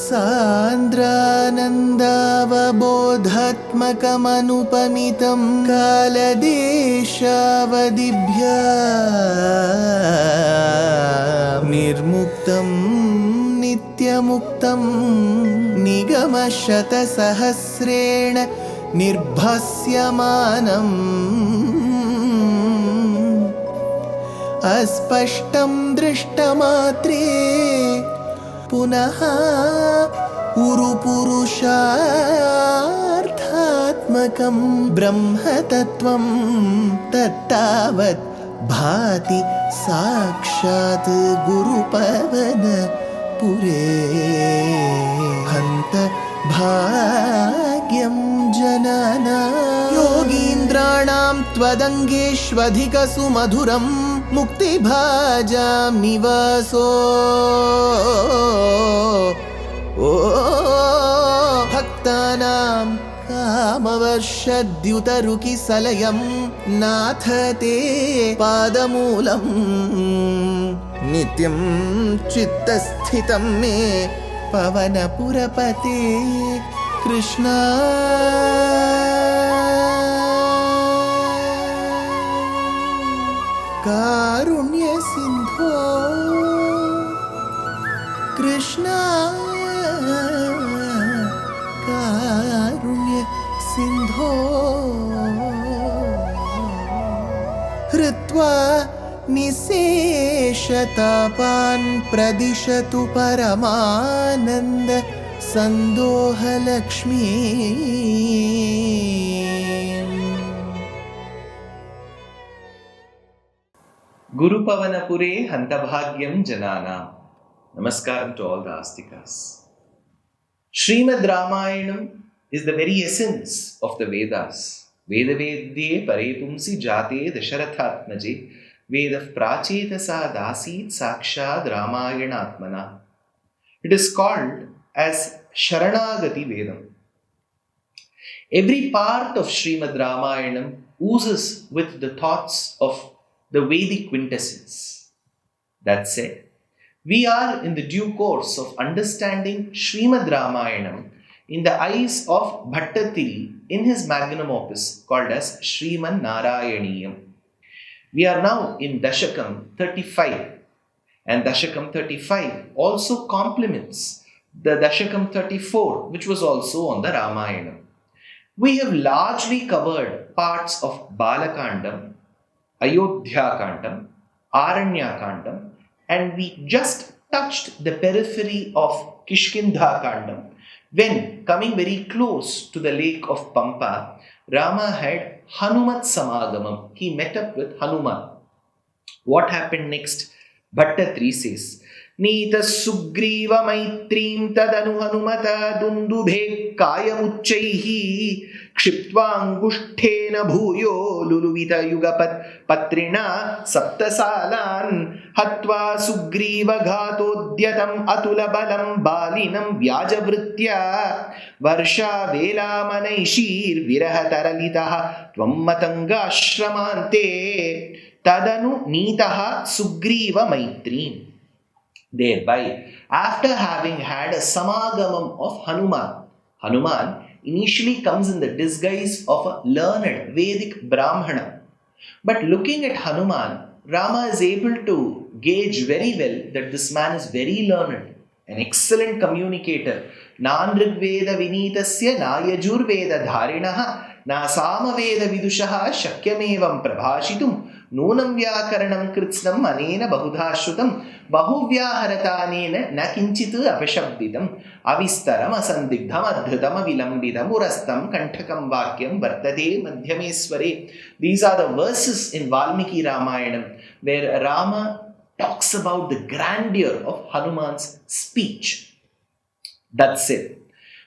सान्द्रानन्दावबोधात्मकमनुपमितं कालदेशावदिभ्या निर्मुक्तं नित्यमुक्तं निगमशतसहस्रेण निर्भास्यमानम् अस्पष्टं दृष्टमात्रे पुनः उरुपुरुषार्थात्मकं ब्रह्मतत्त्वं तत्तावत् भाति साक्षात् गुरुपवनपुरे हन्त भाग्यं जनानां योगीन्द्राणां त्वदङ्गेष्वधिकसुमधुरं मुक्तिभाजां निवासो भक्तानां कामवर्षद्युतरुकिसलयं नाथ ते पादमूलं नित्यं चित्तस्थितं मे पवनपुरपते कृष्णा कारुण्य सिंधो कृष्णा कारुण्य सिंधो हृत्वा निशेषतापान् प्रदिशतु परमानन्द सन्दोहलक्ष्मी Gurupavanapure Hantabhagyam Janana. Namaskaram to all the Astikas. Śrīmad Ramayanam is the very essence of the Vedas. Vedavedye parepumsi jate dasharathatmaje Vedav prachetasa dasit sakshad Ramayanatmana. It is called as Sharanagati Vedam. Every part of Śrīmad Ramayanam oozes with the thoughts of the Vedic quintessence. That said, we are in the due course of understanding Śrīmad Ramayanam in the eyes of Bhaṭṭatiri in his magnum opus called as Śrīman Nārāyaṇīyam. We are now in Dashakam 35, and Dashakam 35 also complements the Dashakam 34, which was also on the Ramayana. We have largely covered parts of Balakandam, Ayodhya Kandam, Aranya Kandam, and we just touched the periphery of Kishkindha Kandam when, coming very close to the lake of Pampa, Rama had Hanumat samagamam. He met up with Hanuman. What happened next? Bhaṭṭatiri says, Nīta sugriva maitrim tadanu Hanumata dundubhe kayamuchaihi क्षिप्त्वाङ्गुष्ठेन भूयो लुलुवितयुगपत् पत्रिणा सप्तसालान् हत्वा सुग्रीवघातोद्यतम् अतुलबलं बालिनं व्याजवृत्या वर्षावेलामनैषीर्विरहतरलितः त्वं मतङ्गाश्रमान्ते तदनु नीतः सुग्रीवमैत्रीम्. Thereby, after having had a samagamam of Hanuman initially comes in the disguise of a learned Vedic Brahmana. But looking at Hanuman, Rama is able to gauge very well that this man is very learned, an excellent communicator. Nānrigveda vinītasya nāyajurveda dhārinaha nāsamaveda vidushaha shakyamevam prabhāshitum nūnam vyākaranam kritsnam anena bahudhāshrutam bahuvyaharatānena na kinchitu apashabditam avistaram asandigdham adhritam avilambidam urastam kanthakam vakyam vartate madhyamesware. These are the verses in Valmiki Ramayanam where Rama talks about the grandeur of Hanuman's speech. That's it.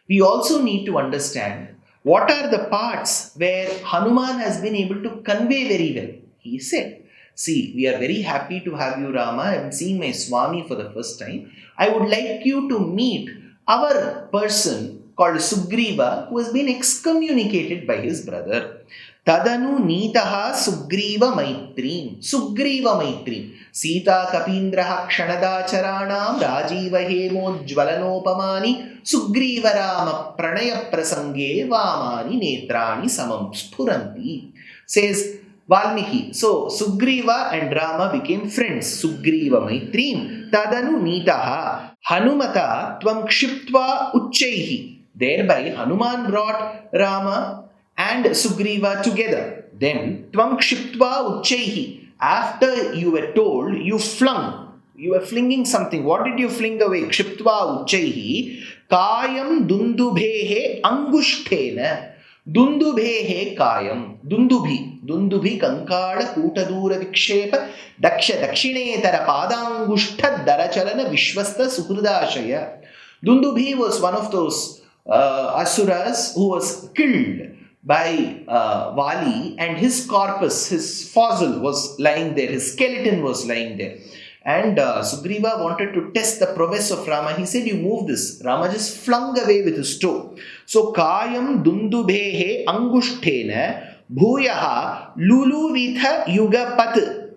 We also need to understand what are the parts where Hanuman has been able to convey very well. He said, see, we are very happy to have you, Rama. I am seeing my Swami for the first time. I would like you to meet our person called Sugriva, who has been excommunicated by his brother. Tadanu Nitaha Sugriva Maitrim. Sugriva Maitrim. Sita Kapindraha Kshanadacharanam Rajiva Hemo Jvalanopamani Sugriva Rama Pranaya Prasange Vamani Netrani Samam Spuranti. Says Valmiki. So Sugriva and Rama became friends. Sugriva Maitrim. Tadanu Nitaha Hanumata Tvam Kshiptva Uchchaihi. Thereby Hanuman brought Rama and Sugriva together. Then Tvam Kshiptva Uchchaihi. After you were told, you were flinging something. What did you fling away? Kshiptva Uchchaihi. Kayam Dundubhehe Angushtena. Dundubhehe Kayam. Dundubhi Kankada Kutadura Vikshepa Dakshinetara Padangushta Darachalana Vishwasta Suhridashaya. Dundubhi was one of those asuras who was killed by Vali, and his corpus, his fossil was lying there, his skeleton was lying there. And Sugriva wanted to test the prowess of Rama. He said, you move this. Rama just flung away with his toe. So, Kayam Dundubhehe Angushtena Bhuyaha Luluvitha Yugapat.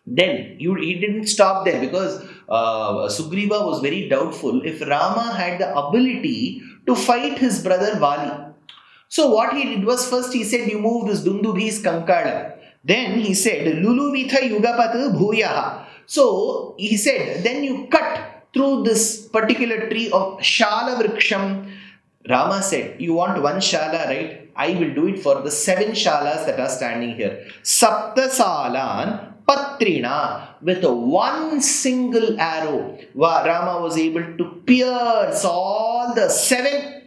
Then, he didn't stop there, because Sugriva was very doubtful if Rama had the ability to fight his brother Vali. So what he did was, first he said, you move this Dundubhi's Kankada. Then he said, Luluvitha Yugapat Bhuyaha. So he said, then you cut through this particular tree of Shala Vriksham. Rama said, you want one Shala, right? I will do it for the 7 Shalas that are standing here. Sapta Salan Patrina. With one single arrow, Rama was able to pierce all the 7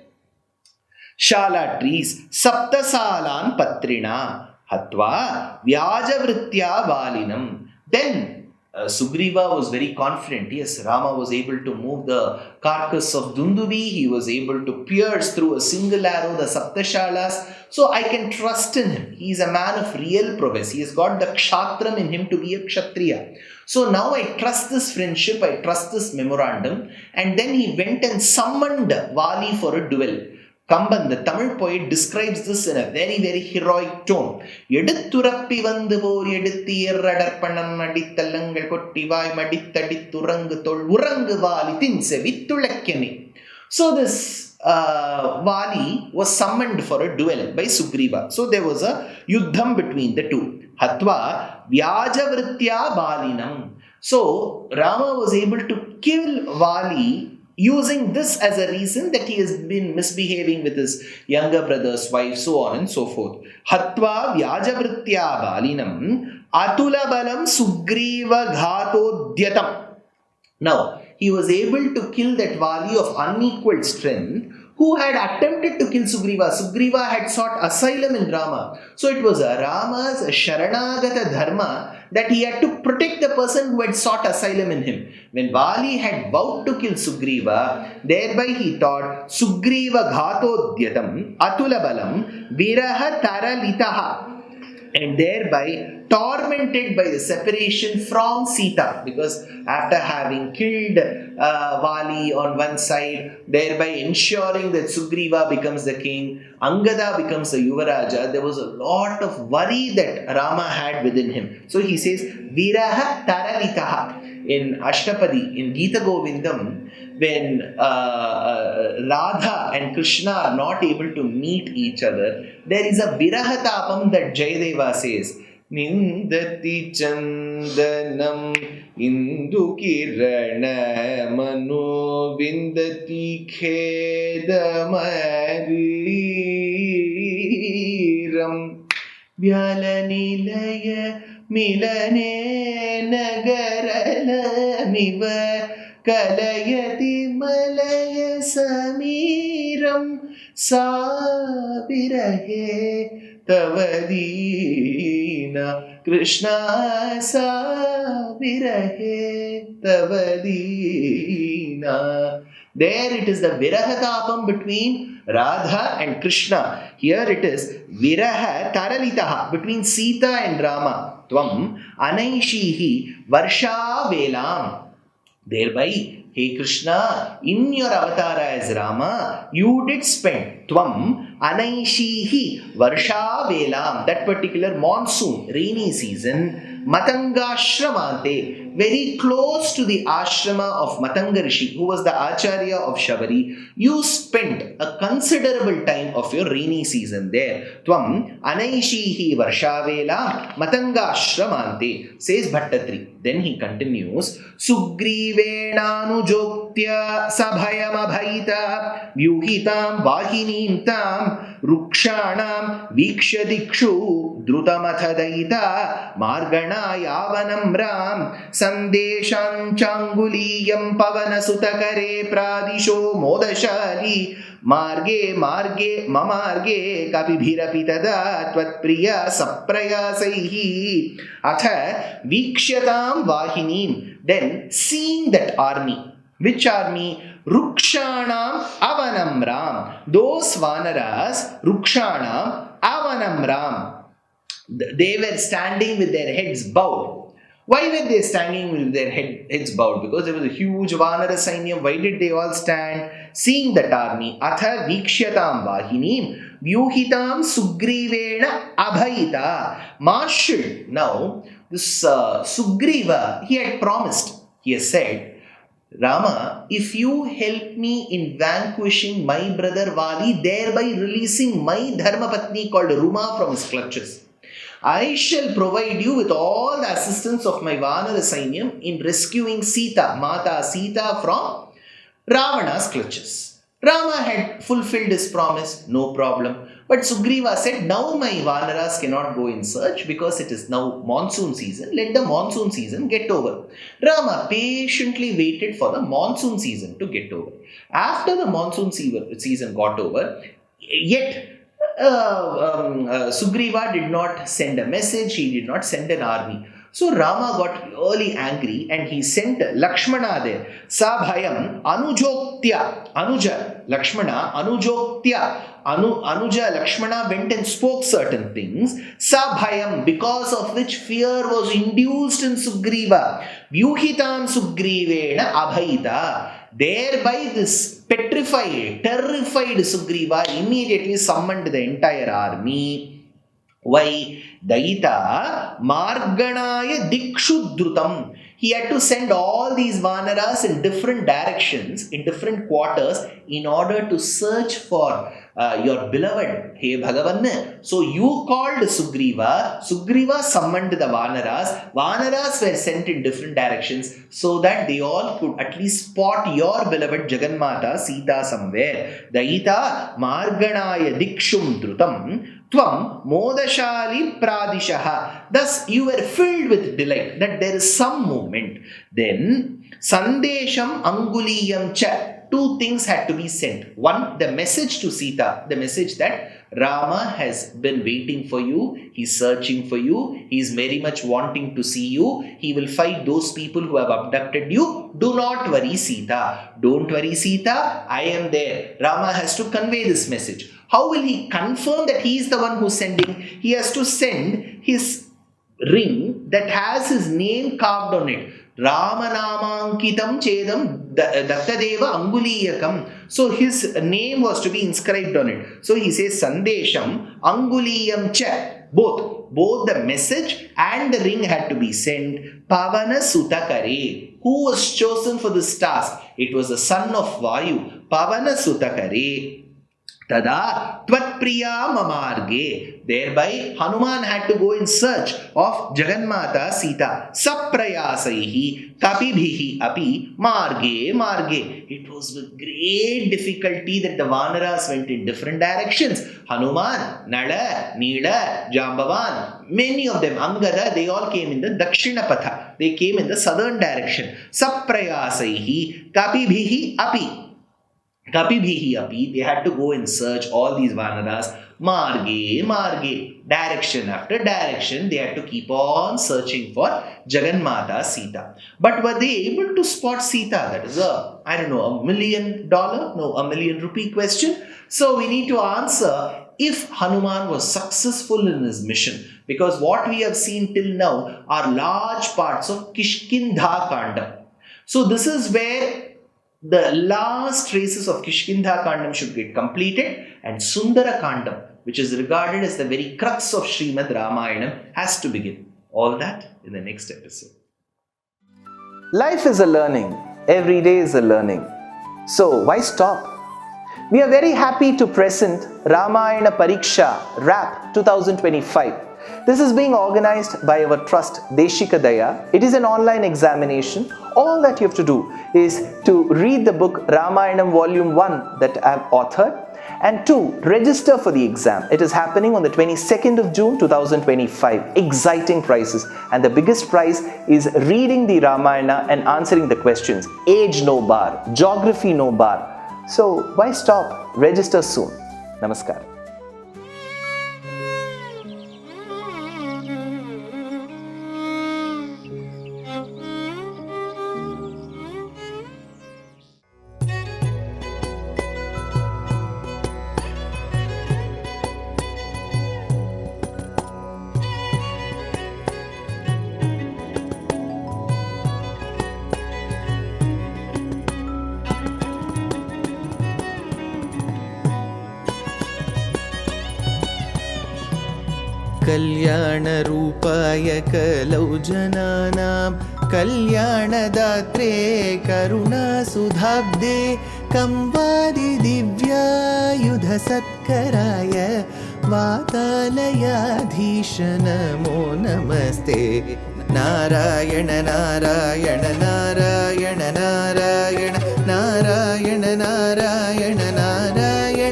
Shala trees. Sapta Salan Patrina. Hatva Vyajavritya Valinam. Then Sugriva was very confident. Yes, Rama was able to move the carcass of Dundubi. He was able to pierce through a single arrow the Saptashalas. So I can trust in him. He is a man of real prowess. He has got the kshatram in him to be a kshatriya. So now I trust this friendship. I trust this memorandum. And then he went and summoned Vali for a duel. Kamban, the Tamil poet, describes this in a very, very heroic tone. Edutturappi vandu vor eduthi erradarpanam adithallangal kottivai madithadithurangu tol urangu vali tinse vittulekkame. So this Vali was summoned for a duel by Sugriva. So there was a yuddham between the two. Hatva vyajavritya valinam. So Rama was able to kill Vali using this as a reason that he has been misbehaving with his younger brother's wife, so on and so forth. Hatva vyajavritya balinam atula balam sugriva ghatodyatam. Now, he was able to kill that Vali of unequaled strength who had attempted to kill Sugriva. Sugriva had sought asylum in Rama. So it was Rama's Sharanagata Dharma that he had to protect the person who had sought asylum in him. When Vali had vowed to kill Sugriva, thereby he thought Sugriva Ghatodyatam Atula Balam Viraha Taralitaha, and thereby tormented by the separation from Sita, because after having killed Vali on one side, thereby ensuring that Sugriva becomes the king, Angada becomes the Yuvaraja, there was a lot of worry that Rama had within him. So he says, Viraha Taralitaha. In Ashtapadi, in Gita Govindam, when Radha and Krishna are not able to meet each other, there is a Virahatapam that Jayadeva says. Nindati Chandanam Indu Kirana Mano Vindati Khedamariram Vyalanilaya Milane Nagaralamiva Kalayati Malaya Samiram Sabirahe Tavadina Krishna Sabirahe Tavadina. There it is the Virahatapam between Radha and Krishna. Here it is Viraha Taralitaha between Sita and Rama. Tvam Anaishihi Varsha Velam. Thereby, hey Krishna, in your avatara as Rama, you did spend Tvam Anaishihi Varsha Velam, that particular monsoon, rainy season, Matangashramante, very close to the ashrama of Matanga Rishi, who was the Acharya of Shabari. You spent a considerable time of your rainy season there. Tvam Anaishihi Varsha Velam Matangashramante, says Bhaṭṭatiri. Then he continues, Sugrivenanujokya sabhayamabhaita vyuhitam vahinim tam rukshanam vikshadikshu drutamathadaita margana yavanam ram sandeshancanguliyam pavanasutakare pradisho modashali marge marge mamarge kapibhirapi tada tvatpriya saprayasaihi atha vikshyatam vahinim. Then seeing that army, which army? Rukshanam avanam ram. Those vanaras, rukshanam avanam ram, they were standing with their heads bowed. Why were they standing with their heads bowed? Because there was a huge Vanara Sainyam. Why did they all stand? Seeing that army, Atha Vikshyatam Vahinim, Vyuhitam Sugrivena Abhayita, marshaled. Now, this Sugriva, he had promised, he has said, Rama, if you help me in vanquishing my brother Vali, thereby releasing my Dharmapatni called Ruma from his clutches, I shall provide you with all the assistance of my Vanara Sainyam in rescuing Sita, Mata Sita, from Ravana's clutches. Rama had fulfilled his promise, no problem. But Sugriva said, now my Vanaras cannot go in search because it is now monsoon season. Let the monsoon season get over. Rama patiently waited for the monsoon season to get over. After the monsoon season got over, yet Sugriva did not send a message, he did not send an army. So Rama got really angry and he sent Lakshmana there. Sabhayam Anujoktya, Anuja, Lakshmana, Anujoktya, Anuja, Lakshmana went and spoke certain things. Sabhayam, because of which fear was induced in Sugriva. Vyuhitam Sugrivena Abhaita. Thereby this petrified, terrified Sugriva immediately summoned the entire army. Why? Daita Marganaya Dikshudrutam. He had to send all these Vanaras in different directions, in different quarters, in order to search for your beloved, Hey Bhagavan. So you called Sugriva, Sugriva summoned the Vanaras, Vanaras were sent in different directions so that they all could at least spot your beloved Jagannmata Sita somewhere. Daita Marganaya Dikshum Drutam. Tvam modashali pradishaha. Thus you were filled with delight that there is some movement. Then sandesham anguliyam cha. Two things had to be sent. One, the message to Sita, the message that Rama has been waiting for you, he's searching for you, he's very much wanting to see you, he will fight those people who have abducted you. Do not worry, Sita. Don't worry, Sita, I am there. Rama has to convey this message. How will he confirm that he is the one who's sending? He has to send his ring that has his name carved on it. Ramanamankidam chedam dattadeva anguliyakam. So his name was to be inscribed on it. So he says Sandesham anguliyam cha. Both the message and the ring had to be sent. Pavana Sutakare. Who was chosen for this task? It was the son of Vayu. Pavana Sutakare. Tada Tvatpriya Mamarge. Thereby Hanuman had to go in search of Jagannmata Sita. Saprayasaihi Kapibhihi Api Marge. It was with great difficulty that the Vanaras went in different directions. Hanuman, Nala, Nila, Jambavan, many of them, Angada, they all came in the Dakshinapatha. They came in the southern direction. Saprayasaihi Kapibhihi Api. Kapibhihi api, they had to go and search all these Vanaras. Marge, direction after direction, they had to keep on searching for Jagannmata Sita. But were they able to spot Sita? That is a $1 million, no, $1 million rupee question. So we need to answer if Hanuman was successful in his mission. Because what we have seen till now are large parts of Kishkindha Kanda. So this is where the last traces of Kishkindha Kandam should get completed, and Sundara Kandam, which is regarded as the very crux of Srimad Ramayanam, has to begin. All that in the next episode. Life is a learning. Every day is a learning. So why stop? We are very happy to present Ramayana Pariksha RAP 2025. This is being organized by our trust Deshikadaya. It is an online examination. All that you have to do is to read the book Ramayanam Volume 1 that I have authored, and 2, register for the exam. It is happening on the 22nd of June 2025. Exciting prizes, and the biggest prize is reading the Ramayana and answering the questions. Age no bar, geography no bar. So why stop? Register soon. Namaskar. कल्याणरूपाय कलौ जनानां कल्याणदात्रे करुणासुधाब्दे कंवादिदिव्यायुधसत्कराय वातालयाधीश नमो नमस्ते नारायण नारायण नारायण नारायण नारायण नारायण नारायण नारायण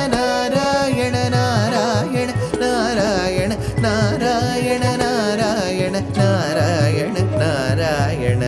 नारायण नारायण नारायण नारायण नारायण नारायण नारायण नारायण